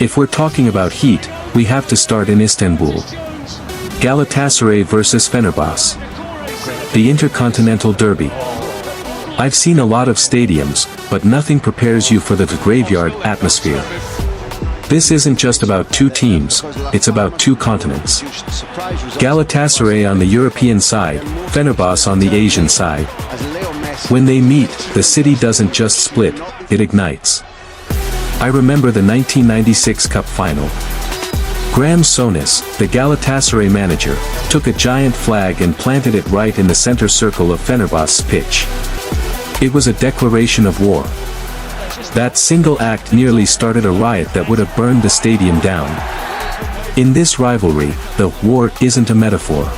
If we're talking about heat, we have to start in Istanbul. Galatasaray vs Fenerbahçe. The Intercontinental Derby. I've seen a lot of stadiums, but nothing prepares you for the graveyard atmosphere. This isn't just about two teams, it's about two continents. Galatasaray on the European side, Fenerbahçe on the Asian side. When they meet, the city doesn't just split, it ignites. I remember the 1996 Cup final. Graham Souness, the Galatasaray manager, took a giant flag and planted it right in the center circle of Fenerbahçe's pitch. It was a declaration of war. That single act nearly started a riot that would have burned the stadium down. In this rivalry, the war isn't a metaphor.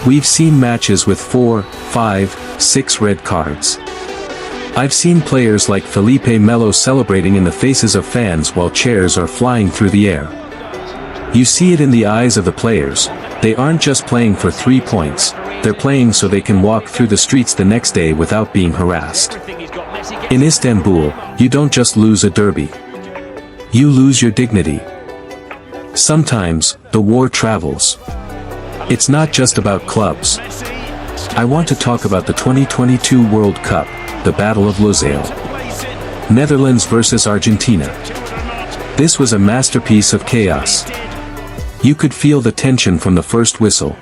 We've seen matches with 4, 5, 6 red cards. I've seen players like Felipe Melo celebrating in the faces of fans while chairs are flying through the air. You see it in the eyes of the players, they aren't just playing for 3 points, they're playing so they can walk through the streets the next day without being harassed. In Istanbul, you don't just lose a derby. You lose your dignity. Sometimes, the war travels. It's not just about clubs. I want to talk about the 2022 World Cup, the Battle of Losail. Netherlands vs Argentina. This was a masterpiece of chaos. You could feel the tension from the first whistle.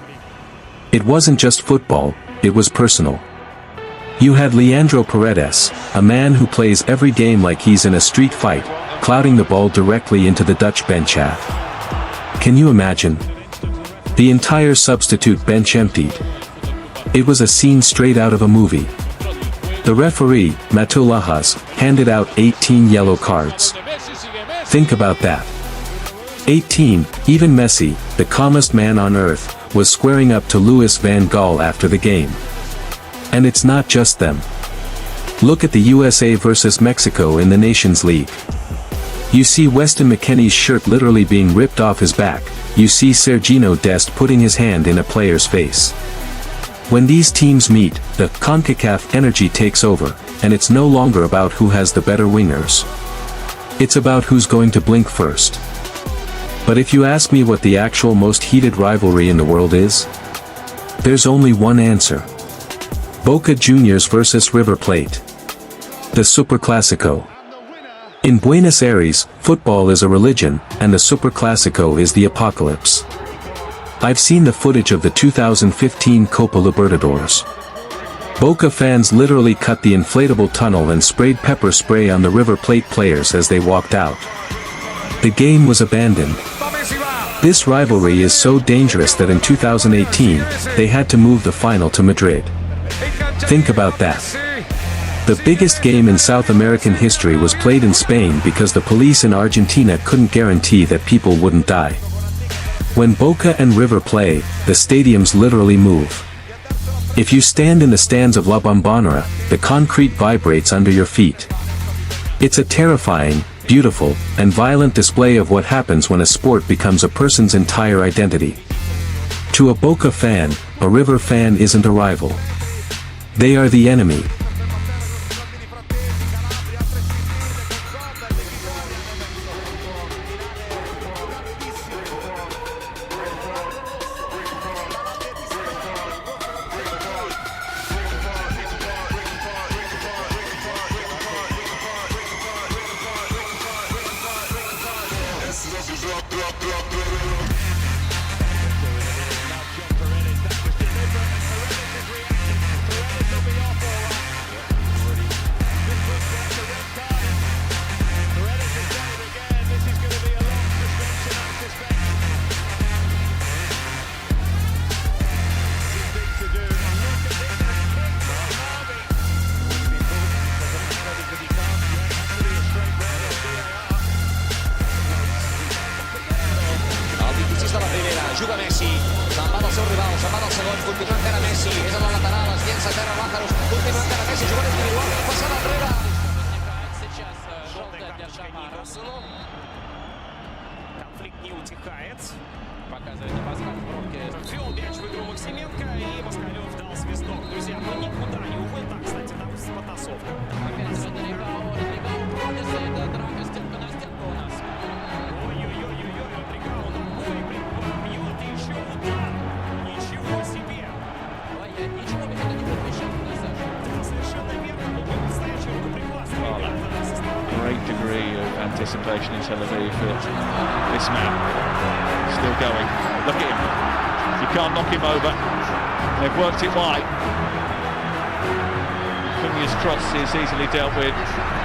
It wasn't just football, it was personal. You had Leandro Paredes, a man who plays every game like he's in a street fight, clouting the ball directly into the Dutch bench half. Can you imagine? The entire substitute bench emptied. It was a scene straight out of a movie. The referee, Matulahas, handed out 18 yellow cards. Think about that. 18, even Messi, the calmest man on earth, was squaring up to Louis van Gaal after the game. And it's not just them. Look at the USA vs Mexico in the Nations League. You see Weston McKennie's shirt literally being ripped off his back, you see Sergiño Dest putting his hand in a player's face. When these teams meet, the CONCACAF energy takes over, and it's no longer about who has the better wingers. It's about who's going to blink first. But if you ask me what the actual most heated rivalry in the world is, there's only one answer. Boca Juniors vs River Plate. The Superclásico. In Buenos Aires, football is a religion, and the Superclásico is the apocalypse. I've seen the footage of the 2015 Copa Libertadores. Boca fans literally cut the inflatable tunnel and sprayed pepper spray on the River Plate players as they walked out. The game was abandoned. This rivalry is so dangerous that in 2018, they had to move the final to Madrid. Think about that. The biggest game in South American history was played in Spain because the police in Argentina couldn't guarantee that people wouldn't die. When Boca and River play, the stadiums literally move. If you stand in the stands of La Bombonera, the concrete vibrates under your feet. It's a terrifying, beautiful, and violent display of what happens when a sport becomes a person's entire identity. To a Boca fan, a River fan isn't a rival. They are the enemy. juga Messi, se'n va del seu rival, se'n va del segon, continua encara Messi, és a la lateral, es llença a terra Lázaro, continua encara Messi, jugant individual, passant enrere. Конфликт не утихает. Показывает Паскаль Бронке. Ввел мяч в игру Максименко, и Москалев дал свисток. Друзья, ну никуда не уходит. Так, кстати, там потасовка. Опять Родриго, Родриго уходит, это драка стенка на стенку у нас. degree of anticipation in Tel Aviv that this man is still going. Look at him. You can't knock him over. They've worked it wide. Cunha's cross is easily dealt with.